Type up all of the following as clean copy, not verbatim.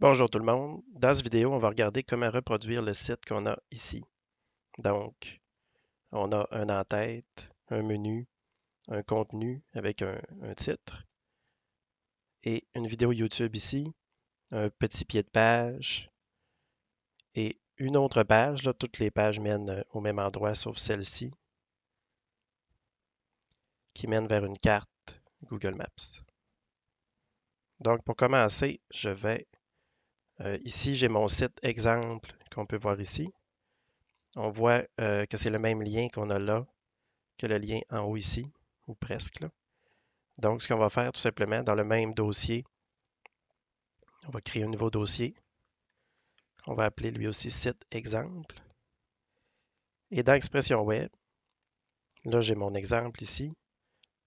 Bonjour tout le monde. Dans cette vidéo, on va regarder comment reproduire le site qu'on a ici. Donc, on a un en-tête, un menu, un contenu avec un titre et une vidéo YouTube ici, un petit pied de page et une autre page. Là, toutes les pages mènent au même endroit sauf celle-ci qui mène vers une carte Google Maps. Donc, pour commencer, ici, j'ai mon site exemple qu'on peut voir ici. On voit que c'est le même lien qu'on a là que le lien en haut ici, ou presque là. Donc, ce qu'on va faire tout simplement, dans le même dossier, on va créer un nouveau dossier. On va appeler lui aussi site exemple. Et dans Expression Web, là, j'ai mon exemple ici.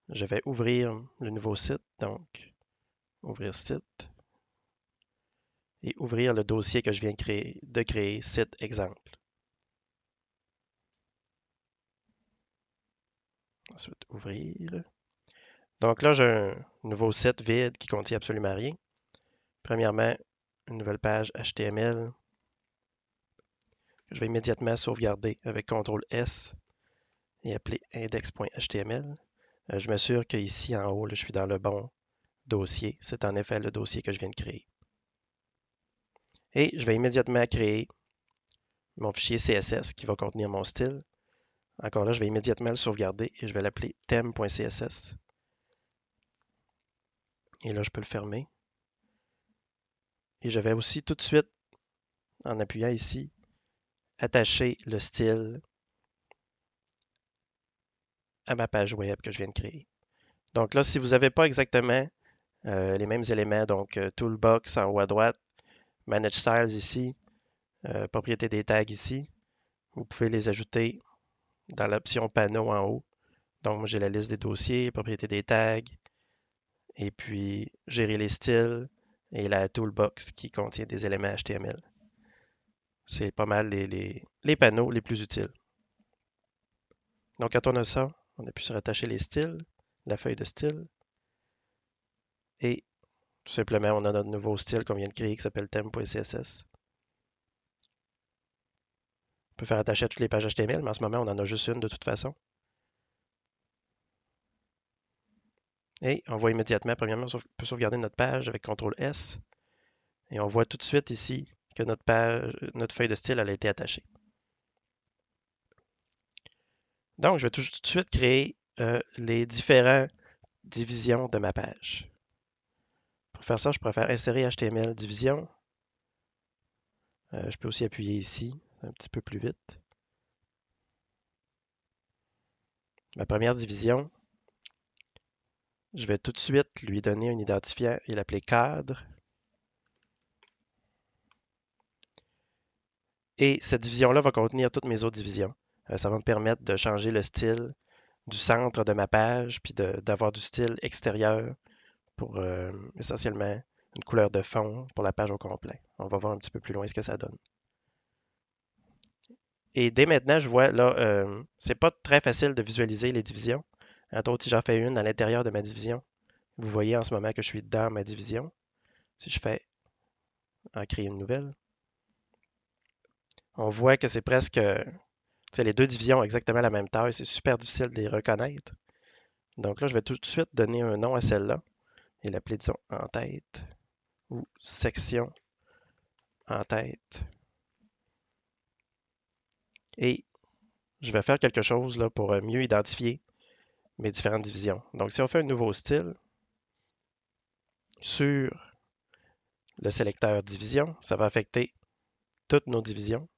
Je vais ouvrir le nouveau site, donc ouvrir site, et ouvrir le dossier que je viens de créer site exemple. Ensuite, ouvrir. Donc là, j'ai un nouveau site vide qui contient absolument rien. Premièrement, une nouvelle page HTML que je vais immédiatement sauvegarder avec CTRL-S et appeler index.html. Je m'assure qu'ici en haut, là, je suis dans le bon dossier. C'est en effet le dossier que je viens de créer. Et je vais immédiatement créer mon fichier CSS qui va contenir mon style. Encore là, je vais immédiatement le sauvegarder et je vais l'appeler theme.css. Et là, je peux le fermer. Et je vais aussi tout de suite, en appuyant ici, attacher le style à ma page web que je viens de créer. Donc là, si vous n'avez pas exactement les mêmes éléments, donc Toolbox en haut à droite, Manage Styles ici, propriété des tags ici, vous pouvez les ajouter dans l'option panneau en haut. Donc, moi, j'ai la liste des dossiers, propriété des tags, et puis gérer les styles et la toolbox qui contient des éléments HTML. C'est pas mal les panneaux les plus utiles. Donc, quand on a ça, on appuie sur attacher les styles, la feuille de style, et tout simplement, on a notre nouveau style qu'on vient de créer qui s'appelle theme.css. On peut faire attacher à toutes les pages HTML, mais en ce moment, on en a juste une de toute façon. Et on voit immédiatement, premièrement, on peut sauvegarder notre page avec CTRL-S. Et on voit tout de suite ici que notre feuille de style elle a été attachée. Donc, je vais tout de suite créer les différentes divisions de ma page. Pour faire ça, je préfère insérer HTML division. Je peux aussi appuyer ici, un petit peu plus vite. Ma première division, je vais tout de suite lui donner un identifiant et l'appeler cadre. Et cette division-là va contenir toutes mes autres divisions. Ça va me permettre de changer le style du centre de ma page, puis d'avoir du style extérieur pour essentiellement une couleur de fond pour la page au complet. On va voir un petit peu plus loin ce que ça donne. Et dès maintenant, je vois là, c'est pas très facile de visualiser les divisions. Entre autres, si j'en fais une à l'intérieur de ma division, vous voyez en ce moment que je suis dans ma division. Si je fais en créer une nouvelle, on voit que c'est presque, les deux divisions ont exactement la même taille. C'est super difficile de les reconnaître. Donc là, je vais tout de suite donner un nom à celle-là et l'appeler, disons, en tête ou section en tête. Et je vais faire quelque chose là, pour mieux identifier mes différentes divisions. Donc, si on fait un nouveau style sur le sélecteur division, ça va affecter toutes nos divisions.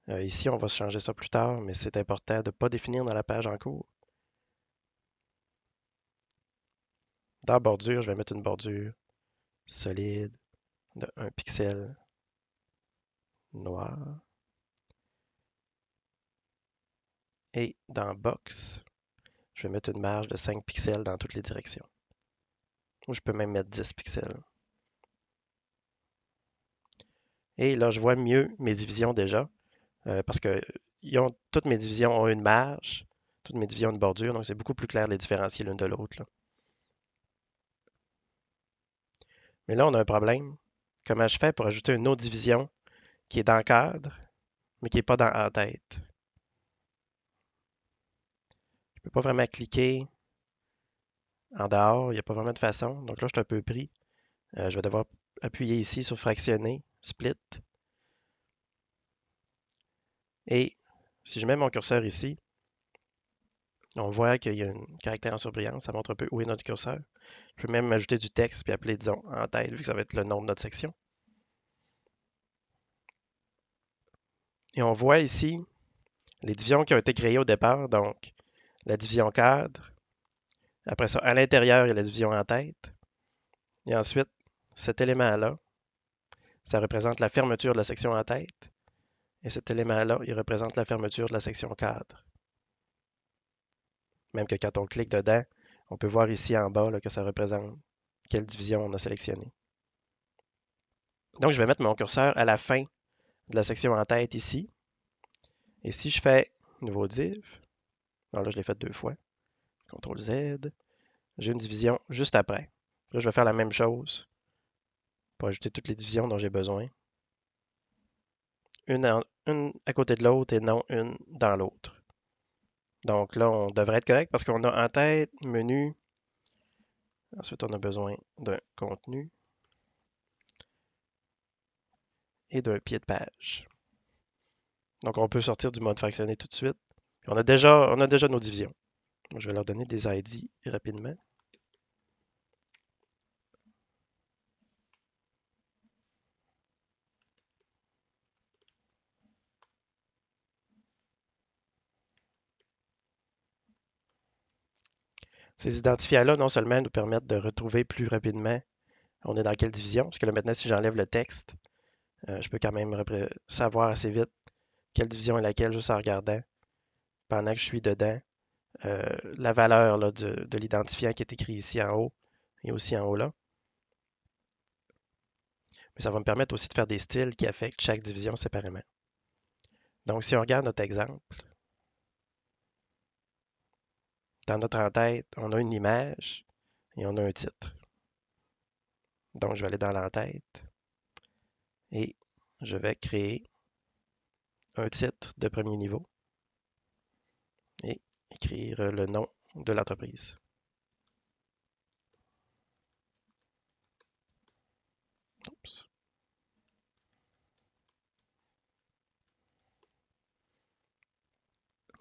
Ici, on va changer ça plus tard, mais c'est important de ne pas définir dans la page en cours. Dans bordure, je vais mettre une bordure solide de 1 pixel noir. Et dans box, je vais mettre une marge de 5 pixels dans toutes les directions. Ou je peux même mettre 10 pixels. Et là, je vois mieux mes divisions déjà, parce que toutes mes divisions ont une marge, toutes mes divisions ont une bordure, donc c'est beaucoup plus clair de les différencier l'une de l'autre. Mais là, on a un problème. Comment je fais pour ajouter une autre division qui est dans le cadre, mais qui n'est pas dans en tête? Je ne peux pas vraiment cliquer en dehors, il n'y a pas vraiment de façon. Donc là, je suis un peu pris. Je vais devoir appuyer ici sur fractionner, split. Et si je mets mon curseur ici, on voit qu'il y a un caractère en surbrillance. Ça montre un peu où est notre curseur. Je peux même ajouter du texte puis appeler, disons, en tête, vu que ça va être le nom de notre section. Et on voit ici les divisions qui ont été créées au départ. Donc, la division cadre. Après ça, à l'intérieur, il y a la division en tête. Et ensuite, cet élément-là, ça représente la fermeture de la section en tête. Et cet élément-là, il représente la fermeture de la section cadre. Même que quand on clique dedans, on peut voir ici en bas là, que ça représente quelle division on a sélectionnée. Donc, je vais mettre mon curseur à la fin de la section en tête ici. Et si je fais nouveau div, alors là, je l'ai fait 2 fois, CTRL Z, j'ai une division juste après. Là, je vais faire la même chose pour ajouter toutes les divisions dont j'ai besoin. Une à côté de l'autre et non une dans l'autre. Donc là, on devrait être correct parce qu'on a en tête, menu. Ensuite, on a besoin d'un contenu et d'un pied de page. Donc, on peut sortir du mode fractionné tout de suite. On a déjà nos divisions. Je vais leur donner des ID rapidement. Ces identifiants-là, non seulement nous permettent de retrouver plus rapidement on est dans quelle division, parce que là maintenant, si j'enlève le texte, je peux quand même savoir assez vite quelle division est laquelle juste en regardant pendant que je suis dedans. La valeur là, de l'identifiant qui est écrit ici en haut et aussi en haut là. Mais ça va me permettre aussi de faire des styles qui affectent chaque division séparément. Donc, si on regarde notre exemple, dans notre en-tête, on a une image et on a un titre. Donc, je vais aller dans l'en-tête et je vais créer un titre de premier niveau et écrire le nom de l'entreprise.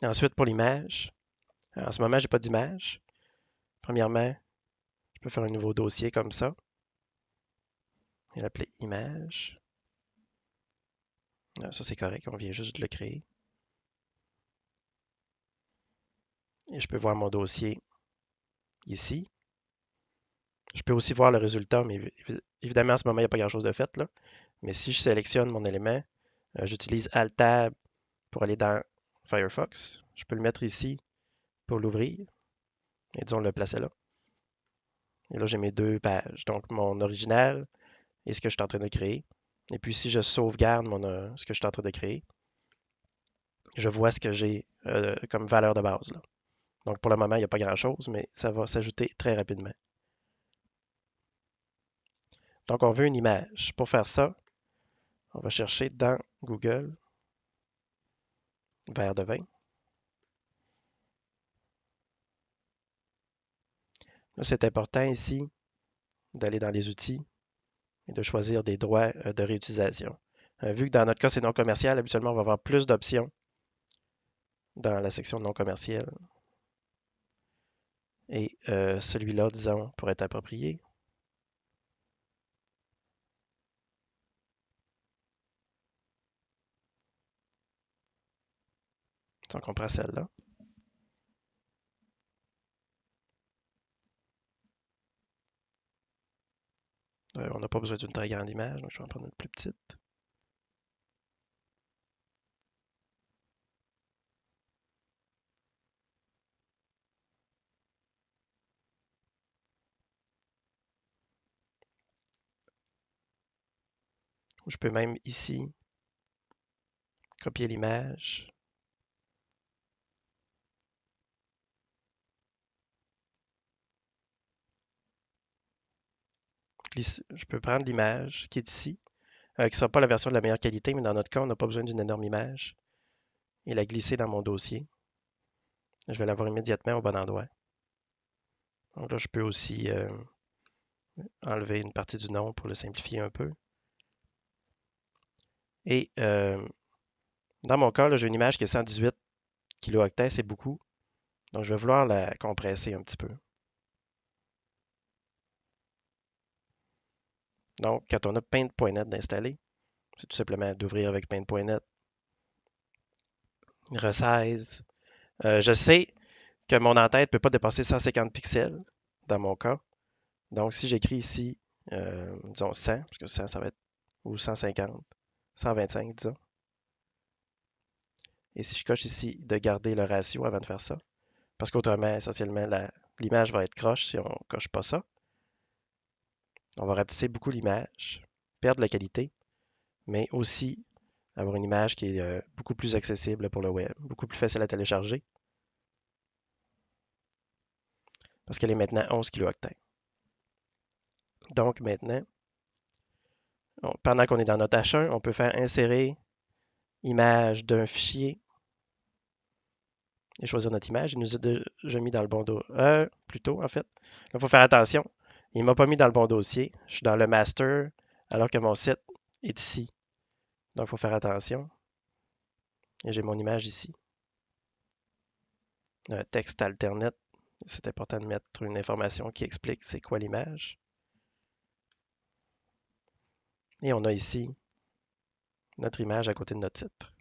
Ensuite, pour l'image, en ce moment, je n'ai pas d'image. Premièrement, je peux faire un nouveau dossier comme ça et l'appeler image. Ça, c'est correct, on vient juste de le créer. Et je peux voir mon dossier ici. Je peux aussi voir le résultat, mais évidemment, en ce moment, il n'y a pas grand-chose de fait là. Mais si je sélectionne mon élément, j'utilise Alt-Tab pour aller dans Firefox. Je peux le mettre ici pour l'ouvrir. Et disons le placer là. Et là, j'ai mes 2 pages. Donc, mon original et ce que je suis en train de créer. Et puis, si je sauvegarde ce que je suis en train de créer, je vois ce que j'ai comme valeur de base là. Donc, pour le moment, il n'y a pas grand-chose, mais ça va s'ajouter très rapidement. Donc, on veut une image. Pour faire ça, on va chercher dans Google verre de vin. Là, c'est important ici d'aller dans les outils et de choisir des droits de réutilisation. Vu que dans notre cas, c'est non commercial, habituellement, on va avoir plus d'options dans la section non commercial. Et celui-là, disons, pour être approprié. Donc, on prend celle-là. On n'a pas besoin d'une très grande image, donc je vais en prendre une plus petite. Ou je peux même ici copier l'image. je peux prendre l'image qui est ici, qui ne sera pas la version de la meilleure qualité, mais dans notre cas, on n'a pas besoin d'une énorme image, et la glisser dans mon dossier. Je vais l'avoir immédiatement au bon endroit. Donc là, je peux aussi enlever une partie du nom pour le simplifier un peu. Et dans mon cas, j'ai une image qui est 118 kilooctets, c'est beaucoup. Donc, je vais vouloir la compresser un petit peu. Donc, quand on a Paint.net d'installer, c'est tout simplement d'ouvrir avec Paint.net. Resize. Je sais que mon en-tête ne peut pas dépasser 150 pixels dans mon cas. Donc, si j'écris ici, disons 100, parce que 100, ça va être, ou 150, 125, disons. Et si je coche ici de garder le ratio avant de faire ça, parce qu'autrement, essentiellement, l'image va être croche si on ne coche pas ça. On va rapetisser beaucoup l'image, perdre la qualité, mais aussi avoir une image qui est beaucoup plus accessible pour le web, beaucoup plus facile à télécharger, parce qu'elle est maintenant 11 kilooctets. Donc maintenant, pendant qu'on est dans notre H1, on peut faire insérer image d'un fichier et choisir notre image. Il nous a déjà mis dans le bon dossier. Plutôt, en fait. Là, il faut faire attention. Il ne m'a pas mis dans le bon dossier. Je suis dans le master, alors que mon site est ici. Donc, il faut faire attention. Et j'ai mon image ici. Un texte alternate. C'est important de mettre une information qui explique c'est quoi l'image. Et on a ici notre image à côté de notre titre.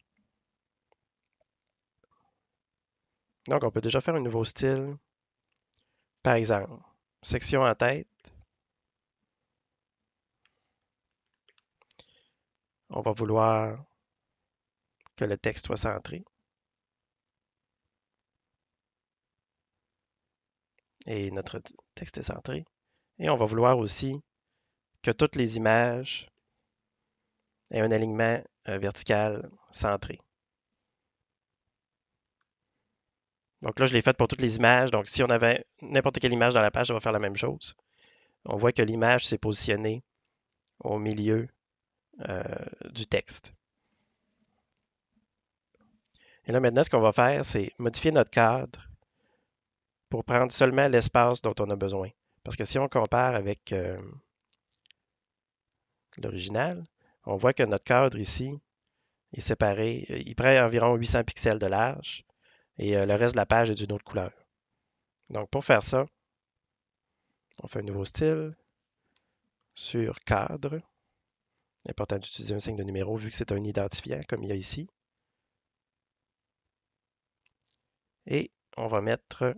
Donc, on peut déjà faire un nouveau style. Par exemple, section en tête. On va vouloir que le texte soit centré. Et notre texte est centré. Et on va vouloir aussi que toutes les images aient un alignement vertical centré. Donc là, je l'ai fait pour toutes les images. Donc si on avait n'importe quelle image dans la page, ça va faire la même chose. On voit que l'image s'est positionnée au milieu du texte. Et là, maintenant, ce qu'on va faire, c'est modifier notre cadre pour prendre seulement l'espace dont on a besoin. Parce que si on compare avec l'original, on voit que notre cadre ici est séparé. Il prend environ 800 pixels de large et le reste de la page est d'une autre couleur. Donc, pour faire ça, on fait un nouveau style sur cadre. Important d'utiliser un signe de numéro vu que c'est un identifiant comme il y a ici. Et on va mettre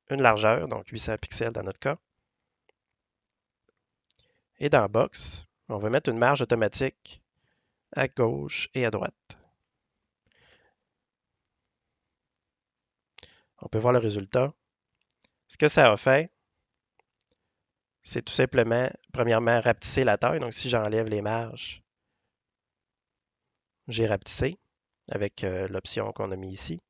une largeur, donc 800 pixels dans notre cas. Et dans Box, on va mettre une marge automatique à gauche et à droite. On peut voir le résultat. Ce que ça a fait, c'est tout simplement, premièrement, rapetisser la taille. Donc, si j'enlève les marges, j'ai rapetissé avec l'option qu'on a mis ici.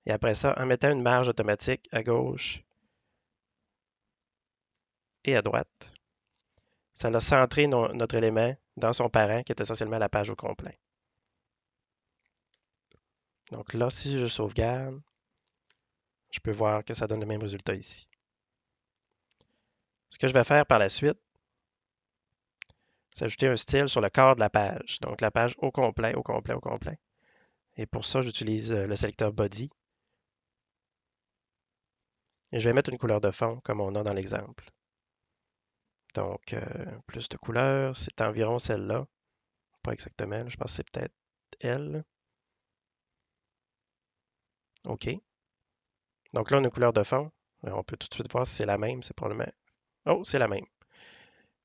Et après ça, en mettant une marge automatique à gauche et à droite, ça a centré notre élément dans son parent, qui est essentiellement la page au complet. Donc là, si je sauvegarde, je peux voir que ça donne le même résultat ici. Ce que je vais faire par la suite, c'est ajouter un style sur le corps de la page. Donc la page au complet, au complet, au complet. Et pour ça, j'utilise le sélecteur Body. Et je vais mettre une couleur de fond comme on a dans l'exemple. Donc, plus de couleurs, c'est environ celle-là. Pas exactement, je pense que c'est peut-être elle. OK. Donc là, on a une couleur de fond. On peut tout de suite voir si c'est la même. C'est probablement... Oh, c'est la même.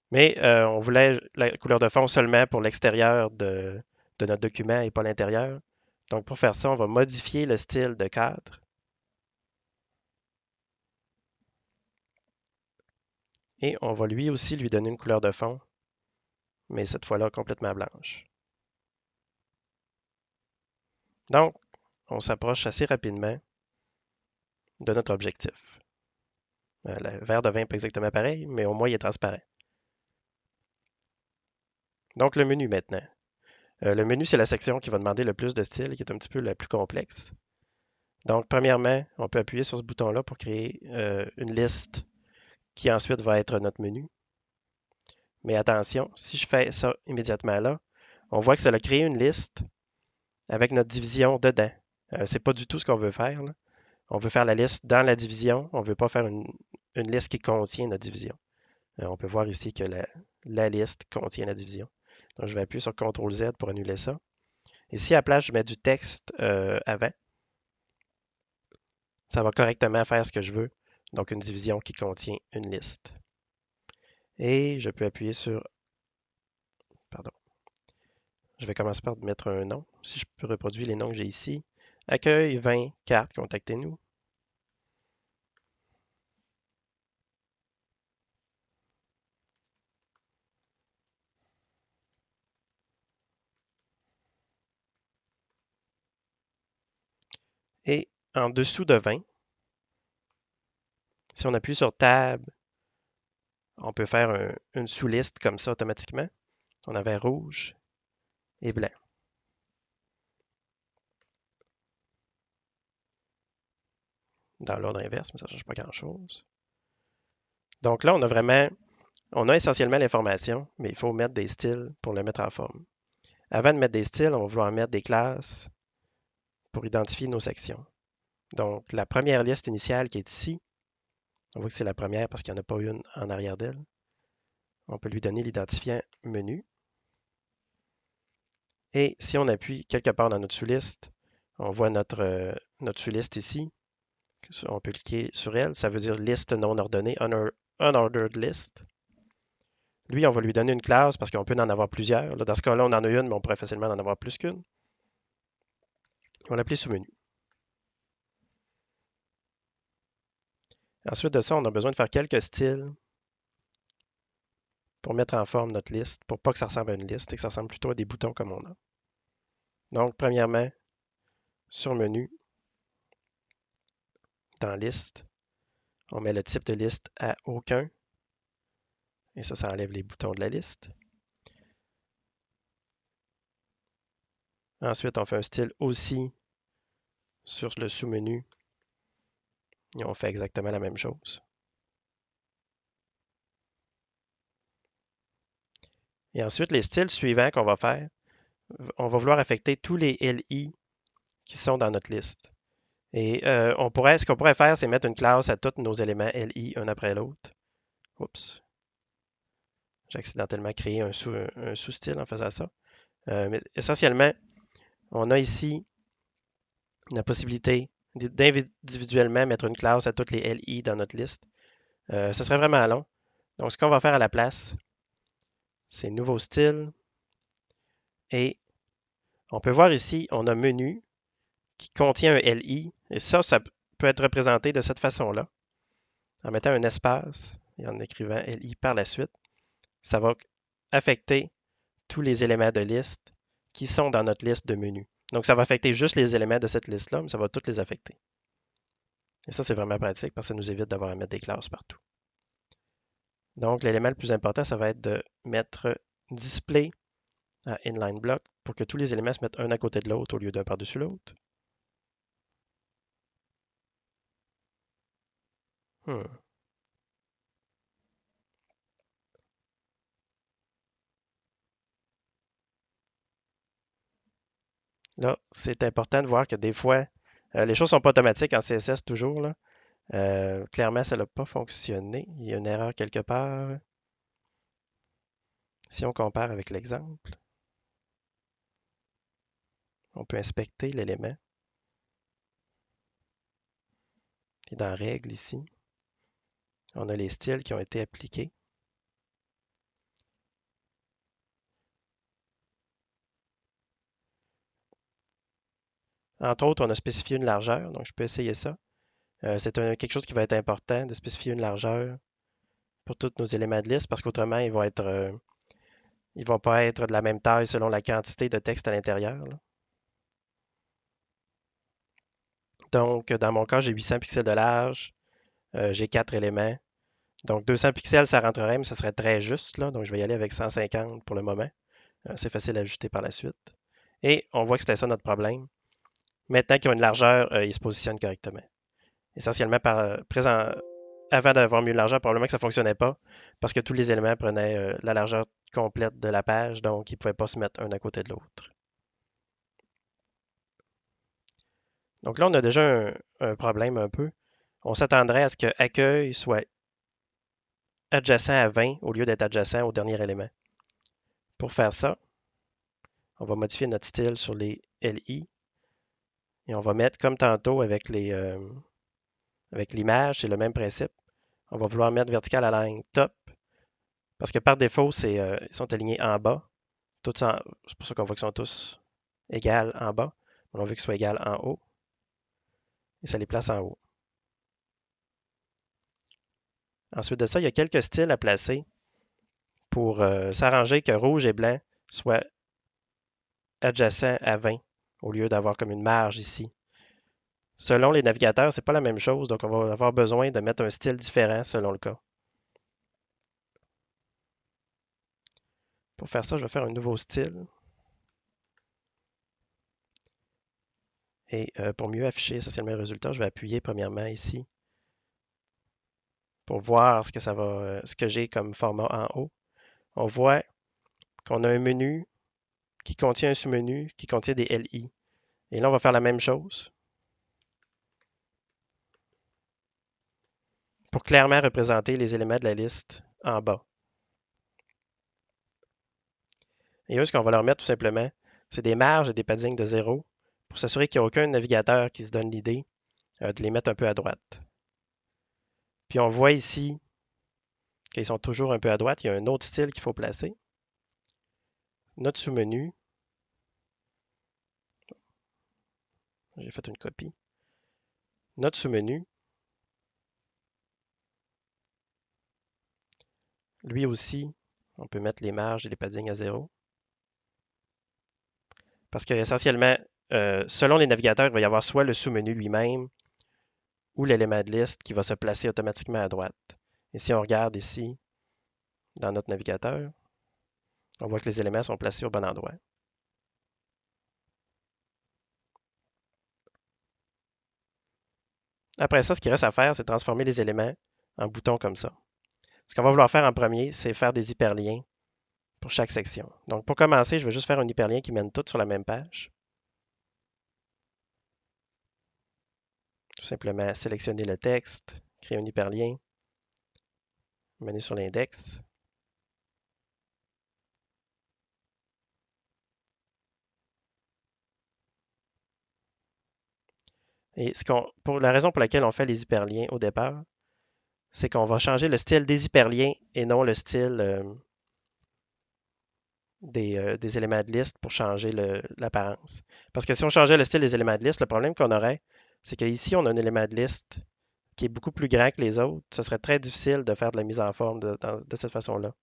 Mais on voulait la couleur de fond seulement pour l'extérieur de notre document et pas l'intérieur. Donc pour faire ça, on va modifier le style de cadre. Et on va lui aussi lui donner une couleur de fond, mais cette fois-là complètement blanche. Donc, on s'approche assez rapidement de notre objectif. Le verre de vin n'est pas exactement pareil, mais au moins il est transparent. Donc, le menu maintenant. Le menu, c'est la section qui va demander le plus de styles, qui est un petit peu la plus complexe. Donc, premièrement, on peut appuyer sur ce bouton-là pour créer une liste qui ensuite va être notre menu. Mais attention, si je fais ça immédiatement là, on voit que ça a créé une liste avec notre division dedans. C'est pas du tout ce qu'on veut faire, là. On veut faire la liste dans la division. On ne veut pas faire une liste qui contient notre division. On peut voir ici que la liste contient la division. Donc, je vais appuyer sur CTRL-Z pour annuler ça. Ici, à la place, je mets du texte avant. Ça va correctement faire ce que je veux. Donc, une division qui contient une liste. Et je peux appuyer sur... Pardon. Je vais commencer par mettre un nom. Si je peux reproduire les noms que j'ai ici. Accueil 20 cartes, contactez-nous. Et en dessous de 20, si on appuie sur Tab, on peut faire une sous-liste comme ça automatiquement. On avait rouge et blanc. Dans l'ordre inverse, mais ça ne change pas grand-chose. Donc là, on a essentiellement l'information, mais il faut mettre des styles pour le mettre en forme. Avant de mettre des styles, on va vouloir mettre des classes pour identifier nos sections. Donc, la première liste initiale qui est ici, on voit que c'est la première parce qu'il n'y en a pas une en arrière d'elle. On peut lui donner l'identifiant menu. Et si on appuie quelque part dans notre sous-liste, on voit notre sous-liste ici. On peut cliquer sur elle. Ça veut dire liste non ordonnée, unordered list. Lui, on va lui donner une classe parce qu'on peut en avoir plusieurs. Là, dans ce cas-là, on en a une, mais on pourrait facilement en avoir plus qu'une. On va l'appeler sous-menu. Ensuite de ça, on a besoin de faire quelques styles pour mettre en forme notre liste, pour pas que ça ressemble à une liste et que ça ressemble plutôt à des boutons comme on a. Donc, premièrement, sur menu, dans liste, on met le type de liste à aucun. Et ça enlève les boutons de la liste. Ensuite, on fait un style aussi sur le sous-menu. Et on fait exactement la même chose. Et ensuite, les styles suivants qu'on va faire, on va vouloir affecter tous les LI qui sont dans notre liste. Et ce qu'on pourrait faire, c'est mettre une classe à tous nos éléments LI un après l'autre. Oups. J'ai accidentellement créé un sous-style en faisant ça. Mais essentiellement, on a ici la possibilité d'individuellement mettre une classe à toutes les LI dans notre liste. Ce serait vraiment long. Donc, ce qu'on va faire à la place, c'est Nouveau style. Et on peut voir ici, on a Menu qui contient un LI. Et ça peut être représenté de cette façon-là. En mettant un espace et en écrivant LI par la suite. Ça va affecter tous les éléments de liste qui sont dans notre liste de menus. Donc, ça va affecter juste les éléments de cette liste-là, mais ça va tous les affecter. Et ça, c'est vraiment pratique parce que ça nous évite d'avoir à mettre des classes partout. Donc, l'élément le plus important, ça va être de mettre Display à Inline Block pour que tous les éléments se mettent un à côté de l'autre au lieu d'un par-dessus l'autre. Là, c'est important de voir que des fois, les choses ne sont pas automatiques en CSS toujours, là. Clairement, ça n'a pas fonctionné. Il y a une erreur quelque part. Si on compare avec l'exemple, on peut inspecter l'élément. Et dans Règles ici, on a les styles qui ont été appliqués. Entre autres, on a spécifié une largeur, donc je peux essayer ça. C'est quelque chose qui va être important de spécifier une largeur pour tous nos éléments de liste parce qu'autrement, ils vont pas être de la même taille selon la quantité de texte à l'intérieur. Donc, dans mon cas, j'ai 800 pixels de large, j'ai 4 éléments. Donc, 200 pixels, ça rentrerait, mais ça serait très juste, là. Donc, je vais y aller avec 150 pour le moment. C'est facile à ajuster par la suite. Et on voit que c'était ça notre problème. Maintenant qu'ils ont une largeur, ils se positionnent correctement. Essentiellement, avant d'avoir mieux de largeur, probablement que ça ne fonctionnait pas parce que tous les éléments prenaient la largeur complète de la page, donc ils ne pouvaient pas se mettre un à côté de l'autre. Donc là, on a déjà un problème un peu. On s'attendrait à ce que accueil soit adjacent à 20 au lieu d'être adjacent au dernier élément. Pour faire ça, on va modifier notre style sur les LI et on va mettre comme tantôt avec l'image, c'est le même principe. On va vouloir mettre vertical align top parce que par défaut, ils sont alignés en bas. C'est pour ça qu'on voit qu'ils sont tous égales en bas. On veut qu'ils soient égales en haut et ça les place en haut. Ensuite de ça, il y a quelques styles à placer pour s'arranger que rouge et blanc soient adjacents à 20 au lieu d'avoir comme une marge ici. Selon les navigateurs, c'est pas la même chose, donc on va avoir besoin de mettre un style différent selon le cas. Pour faire ça, je vais faire un nouveau style. Et pour mieux afficher essentiellement le résultat, je vais appuyer premièrement ici pour voir ce que j'ai comme format en haut. On voit qu'on a un menu qui contient un sous-menu qui contient des LI. Et là, on va faire la même chose pour clairement représenter les éléments de la liste en bas. Et eux, ce qu'on va leur mettre tout simplement, c'est des marges et des paddings de 0 pour s'assurer qu'il n'y a aucun navigateur qui se donne l'idée de les mettre un peu à droite. Puis on voit ici qu'ils sont toujours un peu à droite. Il y a un autre style qu'il faut placer. Notre sous-menu. J'ai fait une copie. Notre sous-menu. Lui aussi, on peut mettre les marges et les paddings à 0. Parce qu'essentiellement, selon les navigateurs, il va y avoir soit le sous-menu lui-même ou l'élément de liste qui va se placer automatiquement à droite. Et si on regarde ici, dans notre navigateur, on voit que les éléments sont placés au bon endroit. Après ça, ce qu'il reste à faire, c'est transformer les éléments en boutons comme ça. Ce qu'on va vouloir faire en premier, c'est faire des hyperliens pour chaque section. Donc, pour commencer, je vais juste faire un hyperlien qui mène toutes sur la même page. Tout simplement sélectionner le texte, créer un hyperlien, mener sur l'index. Et pour la raison pour laquelle on fait les hyperliens au départ, c'est qu'on va changer le style des hyperliens et non le style des éléments de liste pour changer l'apparence. Parce que si on changeait le style des éléments de liste, le problème qu'on aurait, c'est qu'ici, on a un élément de liste qui est beaucoup plus grand que les autres. Ce serait très difficile de faire de la mise en forme de cette façon-là.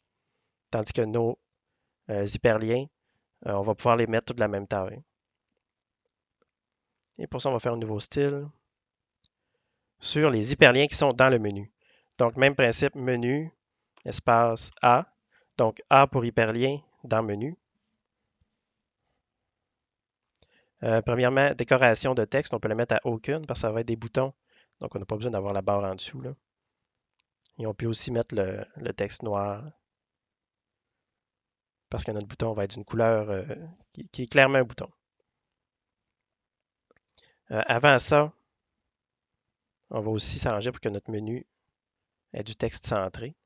Tandis que nos hyperliens, on va pouvoir les mettre tous de la même taille. Et pour ça, on va faire un nouveau style sur les hyperliens qui sont dans le menu. Donc, même principe, menu, espace A. Donc, A pour hyperlien dans menu. Premièrement, décoration de texte, on peut le mettre à aucune parce que ça va être des boutons. Donc, on n'a pas besoin d'avoir la barre en dessous, là. Et on peut aussi mettre le texte noir parce que notre bouton va être d'une couleur qui est clairement un bouton. Avant ça, on va aussi s'arranger pour que notre menu ait du texte centré.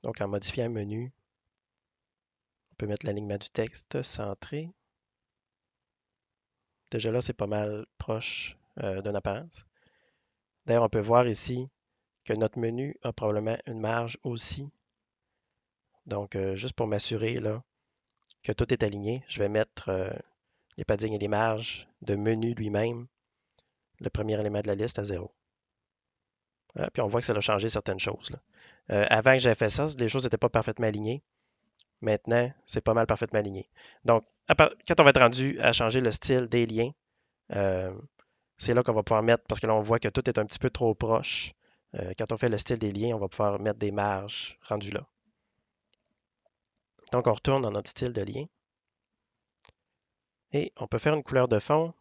Donc, en modifiant un menu, on peut mettre l'alignement du texte centré. Déjà là, c'est pas mal proche d'une apparence. D'ailleurs, on peut voir ici que notre menu a probablement une marge aussi. Donc, juste pour m'assurer là, que tout est aligné, je vais mettre les paddings et les marges de menu lui-même, le premier élément de la liste à 0. Puis on voit que ça a changé certaines choses. Avant que j'aie fait ça, les choses n'étaient pas parfaitement alignées. Maintenant, c'est pas mal parfaitement aligné. Donc, quand on va être rendu à changer le style des liens, c'est là qu'on va pouvoir mettre, parce que là, on voit que tout est un petit peu trop proche. Quand on fait le style des liens, on va pouvoir mettre des marges rendues là. Donc, on retourne dans notre style de lien. Et on peut faire une couleur de fond.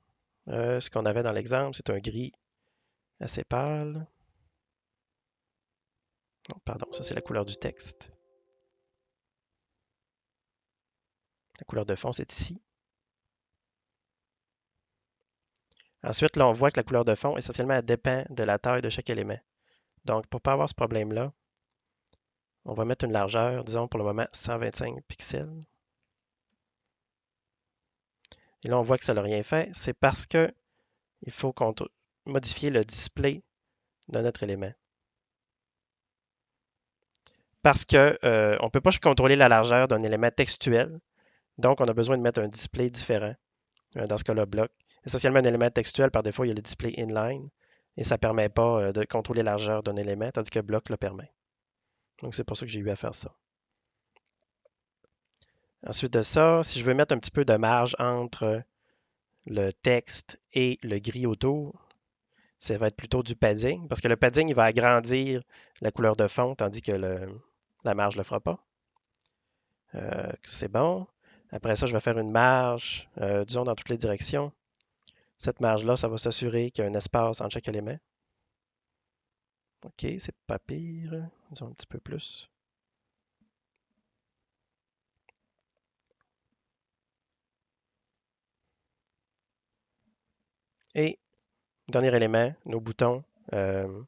Ce qu'on avait dans l'exemple, c'est un gris assez pâle. Oh, pardon, ça c'est la couleur du texte. La couleur de fond, c'est ici. Ensuite, là, on voit que la couleur de fond, essentiellement, elle dépend de la taille de chaque élément. Donc, pour ne pas avoir ce problème-là, on va mettre une largeur, disons pour le moment 125 pixels. Et là, on voit que ça n'a rien fait. C'est parce que il faut modifier le display de notre élément. Parce que on ne peut pas contrôler la largeur d'un élément textuel. Donc, on a besoin de mettre un display différent. Dans ce cas-là, bloc. Essentiellement, un élément textuel, par défaut, il y a le display inline. Et ça ne permet pas de contrôler la largeur d'un élément, tandis que bloc le permet. Donc, c'est pour ça que j'ai eu à faire ça. Ensuite de ça, si je veux mettre un petit peu de marge entre le texte et le gris autour, ça va être plutôt du padding, parce que le padding, il va agrandir la couleur de fond, tandis que la marge ne le fera pas. C'est bon. Après ça, je vais faire une marge, disons, dans toutes les directions. Cette marge-là, ça va s'assurer qu'il y a un espace entre chaque élément. OK, c'est pas pire. Disons un petit peu plus. Et, dernier élément, nos boutons, ils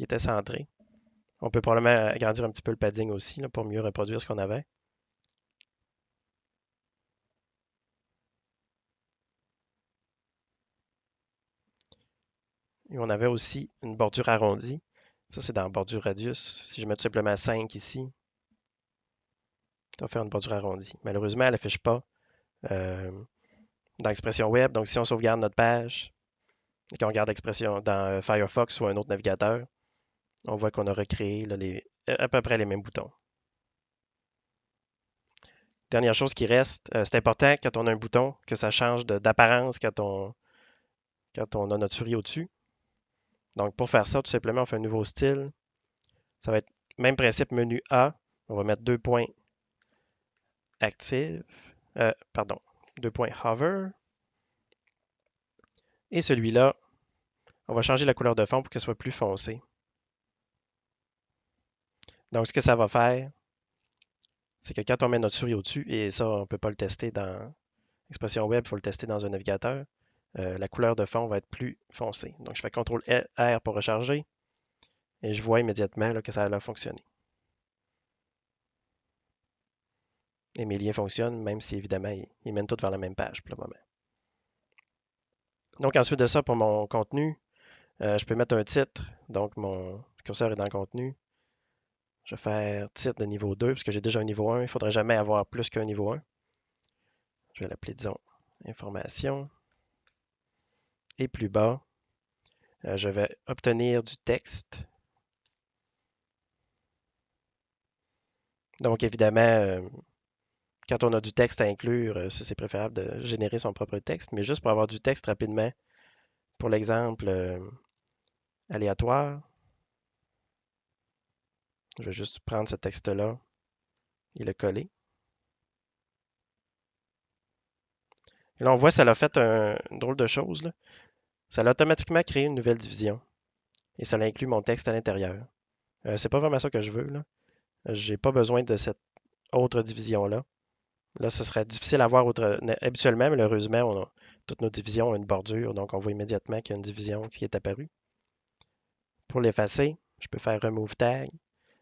étaient centrés. On peut probablement agrandir un petit peu le padding aussi là, pour mieux reproduire ce qu'on avait. Et on avait aussi une bordure arrondie. Ça, c'est dans bordure radius. Si je mets tout simplement 5 ici, ça va faire une bordure arrondie. Malheureusement, elle n'affiche pas euh, dans Expression Web. Donc, si on sauvegarde notre page et qu'on regarde Expression dans Firefox ou un autre navigateur, on voit qu'on a recréé là, à peu près les mêmes boutons. Dernière chose qui reste, c'est important quand on a un bouton que ça change d'apparence quand on a notre souris au-dessus. Donc, pour faire ça, tout simplement, on fait un nouveau style. Ça va être même principe menu A. On va mettre 2 points active, pardon, 2 points hover. Et celui-là, on va changer la couleur de fond pour qu'elle soit plus foncée. Donc, ce que ça va faire, c'est que quand on met notre souris au-dessus, et ça, on ne peut pas le tester dans Expression Web, il faut le tester dans un navigateur, la couleur de fond va être plus foncée. Donc, je fais CTRL R pour recharger et je vois immédiatement là, que ça a fonctionné. Et mes liens fonctionnent, même si évidemment, ils mènent tous vers la même page pour le moment. Donc, ensuite de ça, pour mon contenu, je peux mettre un titre. Donc, mon curseur est dans le contenu. Je vais faire titre de niveau 2, parce que j'ai déjà un niveau 1. Il ne faudrait jamais avoir plus qu'un niveau 1. Je vais l'appeler, disons, information. Et plus bas, je vais obtenir du texte. Donc, évidemment, quand on a du texte à inclure, c'est préférable de générer son propre texte. Mais juste pour avoir du texte rapidement, pour l'exemple aléatoire, je vais juste prendre ce texte-là et le coller. Et là, on voit que ça a fait une drôle de chose, là. Ça a automatiquement créé une nouvelle division. Et ça inclut mon texte à l'intérieur. C'est pas vraiment ça que je veux, là. J'ai pas besoin de cette autre division-là. Là, ce serait difficile à voir habituellement, malheureusement, toutes nos divisions ont une bordure, donc on voit immédiatement qu'il y a une division qui est apparue. Pour l'effacer, je peux faire Remove Tag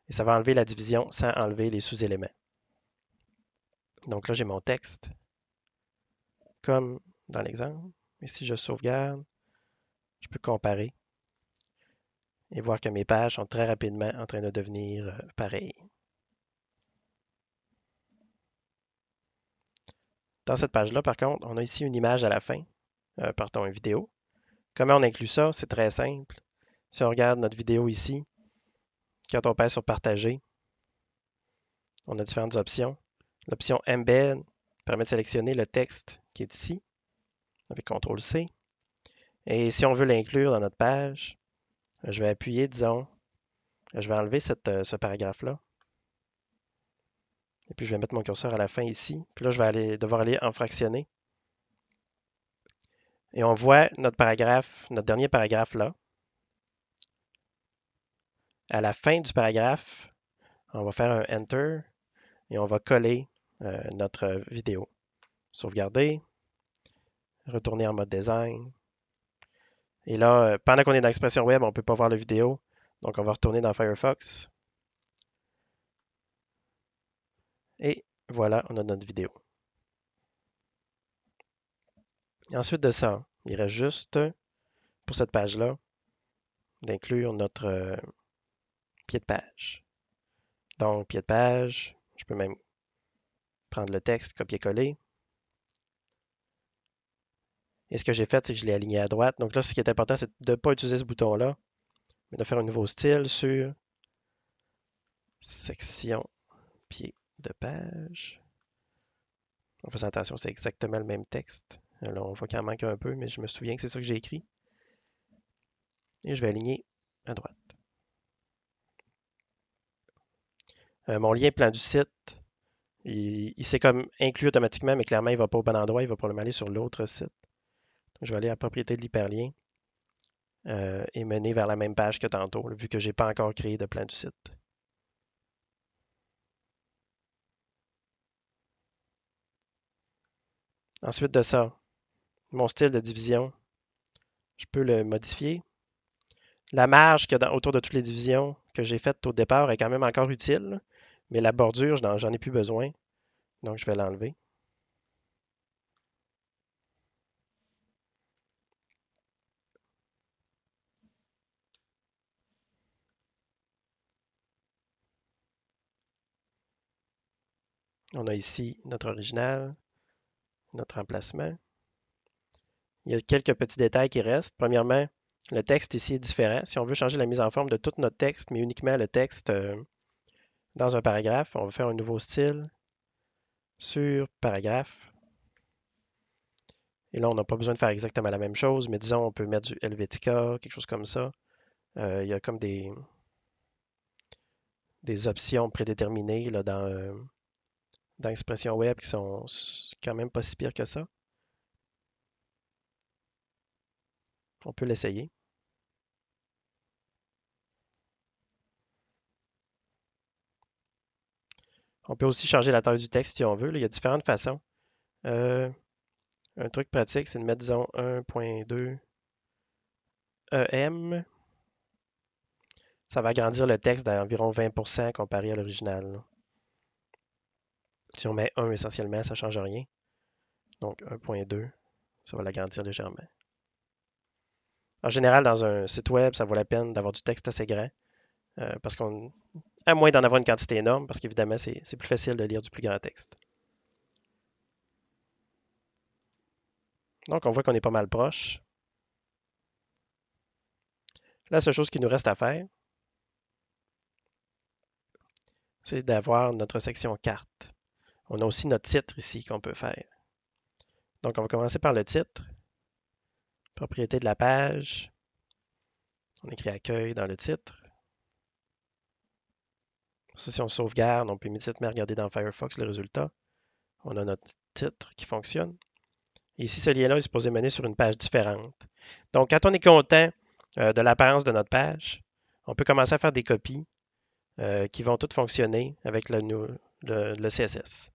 et ça va enlever la division sans enlever les sous-éléments. Donc là, j'ai mon texte, comme dans l'exemple. Et si je sauvegarde, je peux comparer et voir que mes pages sont très rapidement en train de devenir pareilles. Dans cette page-là, par contre, on a ici une image à la fin, pardon, une vidéo. Comment on inclut ça? C'est très simple. Si on regarde notre vidéo ici, quand on pèse sur Partager, on a différentes options. L'option Embed permet de sélectionner le texte qui est ici, avec CTRL-C. Et si on veut l'inclure dans notre page, je vais appuyer, disons, je vais enlever ce paragraphe-là. Et puis, je vais mettre mon curseur à la fin ici. Puis là, je vais devoir aller en fractionner. Et on voit notre paragraphe, notre dernier paragraphe là. À la fin du paragraphe, on va faire un Enter et on va coller notre vidéo. Sauvegarder, retourner en mode design. Et là, pendant qu'on est dans Expression Web, on ne peut pas voir la vidéo. Donc, on va retourner dans Firefox. Et voilà, on a notre vidéo. Et ensuite de ça, il reste juste, pour cette page-là, d'inclure notre pied de page. Donc, pied de page, je peux même prendre le texte, copier-coller. Et ce que j'ai fait, c'est que je l'ai aligné à droite. Donc là, ce qui est important, c'est de ne pas utiliser ce bouton-là, mais de faire un nouveau style sur section pied de page. En faisant attention, c'est exactement le même texte. Alors, on voit qu'il en manque un peu, mais je me souviens que c'est ça que j'ai écrit. Et je vais aligner à droite. Mon lien plan du site, il s'est comme inclus automatiquement, mais clairement, il ne va pas au bon endroit. Il va probablement aller sur l'autre site. Donc, je vais aller à propriété de l'hyperlien et mener vers la même page que tantôt, vu que je n'ai pas encore créé de plan du site. Ensuite de ça, mon style de division, je peux le modifier. La marge qu'il y a autour de toutes les divisions que j'ai faites au départ est quand même encore utile, mais la bordure, j'en ai plus besoin. Donc, je vais l'enlever. On a ici notre original, notre emplacement. Il y a quelques petits détails qui restent. Premièrement, le texte ici est différent. Si on veut changer la mise en forme de tout notre texte, mais uniquement le texte dans un paragraphe, on va faire un nouveau style sur paragraphe. Et là, on n'a pas besoin de faire exactement la même chose, mais disons, on peut mettre du Helvetica, quelque chose comme ça. Il y a comme des options prédéterminées là, dans Expression Web qui sont quand même pas si pires que ça. On peut l'essayer. On peut aussi changer la taille du texte si on veut. Là, il y a différentes façons. Un truc pratique, c'est de mettre, disons, 1.2 EM. Ça va agrandir le texte d'environ 20% comparé à l'original. Si on met 1 essentiellement, ça ne change rien. Donc 1.2, ça va l'agrandir légèrement. En général, dans un site web, ça vaut la peine d'avoir du texte assez grand. Parce qu'on, à moins d'en avoir une quantité énorme, parce qu'évidemment, c'est plus facile de lire du plus grand texte. Donc, on voit qu'on est pas mal proche. La seule chose qui nous reste à faire, c'est d'avoir notre section carte. On a aussi notre titre ici qu'on peut faire. Donc, on va commencer par le titre. Propriété de la page. On écrit accueil dans le titre. Ça, si on sauvegarde, on peut immédiatement regarder dans Firefox le résultat. On a notre titre qui fonctionne. Et ici, ce lien-là est supposé mener sur une page différente. Donc, quand on est content de l'apparence de notre page, on peut commencer à faire des copies qui vont toutes fonctionner avec le CSS.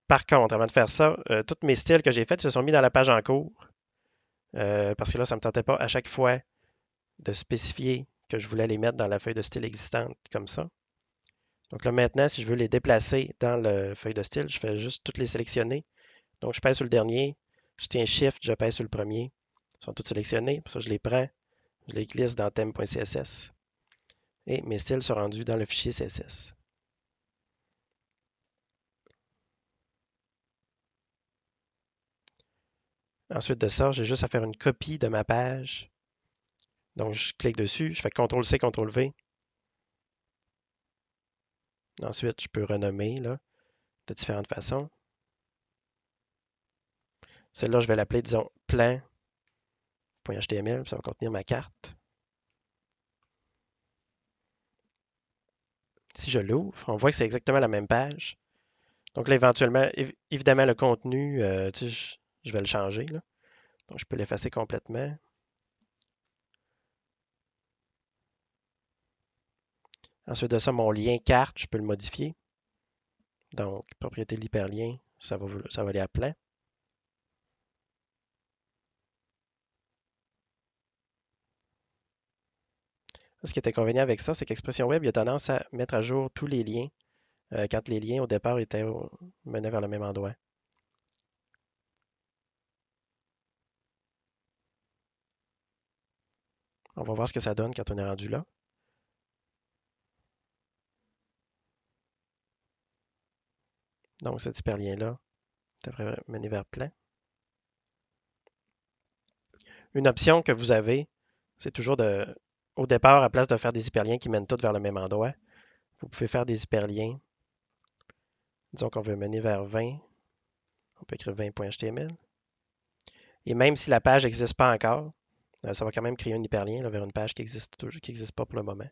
Par contre, avant de faire ça, tous mes styles que j'ai faits se sont mis dans la page en cours. Parce que là, ça ne me tentait pas à chaque fois de spécifier que je voulais les mettre dans la feuille de style existante comme ça. Donc là, maintenant, si je veux les déplacer dans la feuille de style, je fais juste toutes les sélectionner. Donc, je pèse sur le dernier, je tiens Shift, je pèse sur le premier. Ils sont tous sélectionnés. Pour ça, je les prends, je les glisse dans theme.css. Et mes styles sont rendus dans le fichier CSS. Ensuite de ça, j'ai juste à faire une copie de ma page. Donc, je clique dessus, je fais CTRL-C, CTRL-V. Ensuite, je peux renommer là, de différentes façons. Celle-là, je vais l'appeler, disons, plan.html, ça va contenir ma carte. Si je l'ouvre, on voit que c'est exactement la même page. Donc là, éventuellement, évidemment, le contenu, tu sais, je vais le changer, là. Donc, je peux l'effacer complètement. Ensuite de ça, mon lien carte, je peux le modifier. Donc, propriété de l'hyperlien, ça va aller à plein. Ce qui est inconvénient avec ça, c'est qu'Expression Web, il a tendance à mettre à jour tous les liens quand les liens au départ menaient vers le même endroit. On va voir ce que ça donne quand on est rendu là. Donc, cet hyperlien-là devrait mener vers plein. Une option que vous avez, c'est toujours au départ, à place de faire des hyperliens qui mènent tous vers le même endroit, vous pouvez faire des hyperliens. Disons qu'on veut mener vers 20. On peut écrire 20.html. Et même si la page n'existe pas encore, ça va quand même créer un hyperlien là, vers une page qui n'existe pas pour le moment.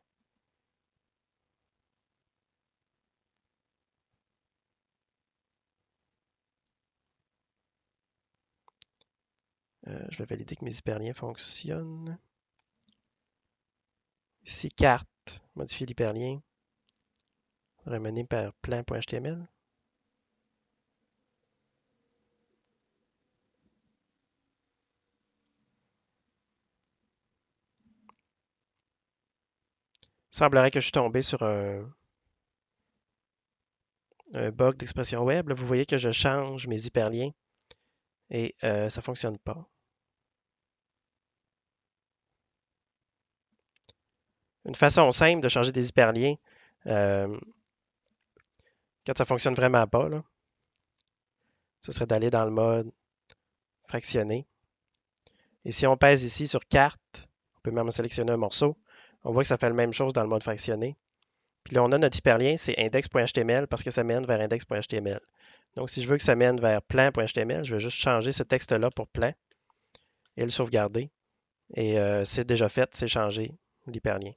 Je vais valider que mes hyperliens fonctionnent. Ici, carte, modifier l'hyperlien, remener par plan.html. Il semblerait que je suis tombé sur un bug d'expression web. Là, vous voyez que je change mes hyperliens et ça ne fonctionne pas. Une façon simple de changer des hyperliens euh, quand ça ne fonctionne vraiment pas, là, ce serait d'aller dans le mode fractionné. Et si on pèse ici sur carte, on peut même sélectionner un morceau. On voit que ça fait la même chose dans le mode fractionné. Puis là, on a notre hyperlien, c'est index.html parce que ça mène vers index.html. Donc, si je veux que ça mène vers plan.html, je vais juste changer ce texte-là pour plan et le sauvegarder. Et c'est déjà fait, c'est changé l'hyperlien.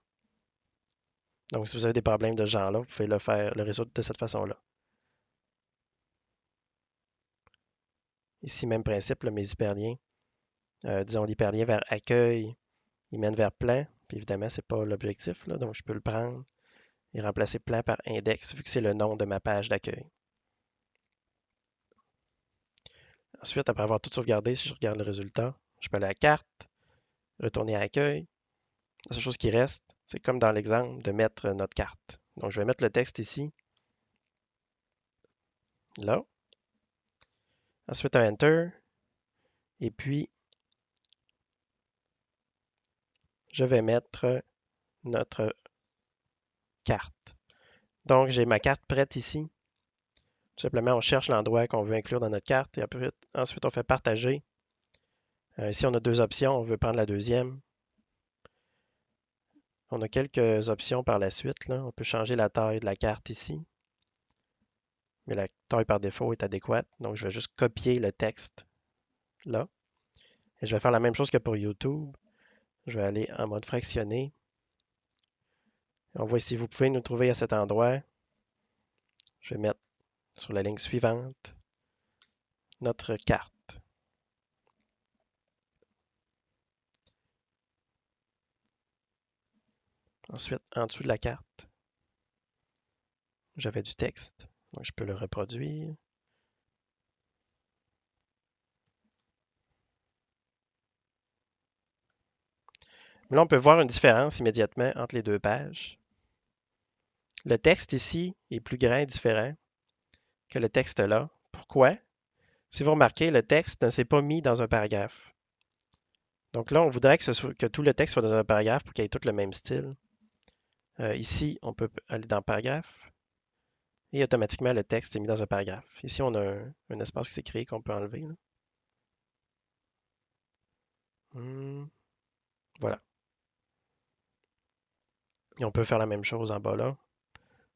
Donc, si vous avez des problèmes de ce genre-là, vous pouvez le résoudre de cette façon-là. Ici, même principe, là, mes hyperliens. Disons l'hyperlien vers accueil, il mène vers plan. Puis évidemment, ce n'est pas l'objectif, là, donc je peux le prendre et remplacer plan par index, vu que c'est le nom de ma page d'accueil. Ensuite, après avoir tout sauvegardé, si je regarde le résultat, je peux aller à la carte, retourner à accueil. La seule chose qui reste, c'est comme dans l'exemple, de mettre notre carte. Donc, je vais mettre le texte ici, là. Ensuite, un Enter. Et puis, je vais mettre notre carte. Donc, j'ai ma carte prête ici. Tout simplement, on cherche l'endroit qu'on veut inclure dans notre carte et ensuite on fait partager. Ici, on a deux options. On veut prendre la deuxième. On a quelques options par la suite, là. On peut changer la taille de la carte ici. Mais la taille par défaut est adéquate. Donc, je vais juste copier le texte là. Et je vais faire la même chose que pour YouTube. Je vais aller en mode fractionné. On voit ici, vous pouvez nous trouver à cet endroit. Je vais mettre sur la ligne suivante notre carte. Ensuite, en dessous de la carte, j'avais du texte. Donc, je peux le reproduire. Mais là, on peut voir une différence immédiatement entre les deux pages. Le texte ici est plus grand et différent que le texte là. Pourquoi? Si vous remarquez, le texte ne s'est pas mis dans un paragraphe. Donc là, on voudrait que tout le texte soit dans un paragraphe pour qu'il ait tout le même style. Ici, on peut aller dans paragraphe et automatiquement, le texte est mis dans un paragraphe. Ici, on a un espace qui s'est créé qu'on peut enlever. Voilà. Et on peut faire la même chose en bas là.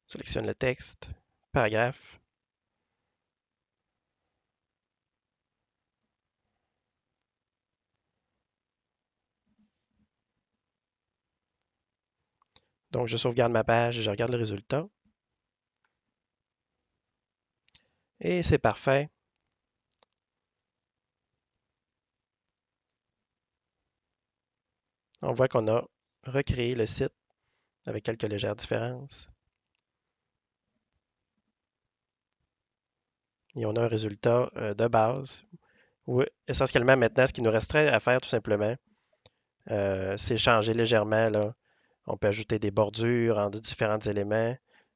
Sélectionne le texte, paragraphe. Donc, je sauvegarde ma page et je regarde le résultat. Et c'est parfait. On voit qu'on a recréé le site avec quelques légères différences. Et on a un résultat de base où essentiellement maintenant, ce qui nous resterait à faire tout simplement, c'est changer légèrement là. On peut ajouter des bordures en différents éléments.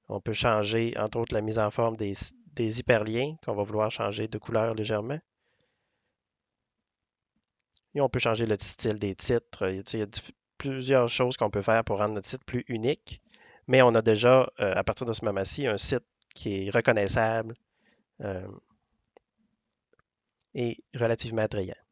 On peut changer, entre autres, la mise en forme des hyperliens qu'on va vouloir changer de couleur légèrement. Et on peut changer le style des titres. Il y a plusieurs choses qu'on peut faire pour rendre notre site plus unique. Mais on a déjà, à partir de ce moment-ci, un site qui est reconnaissable euh, et relativement attrayant.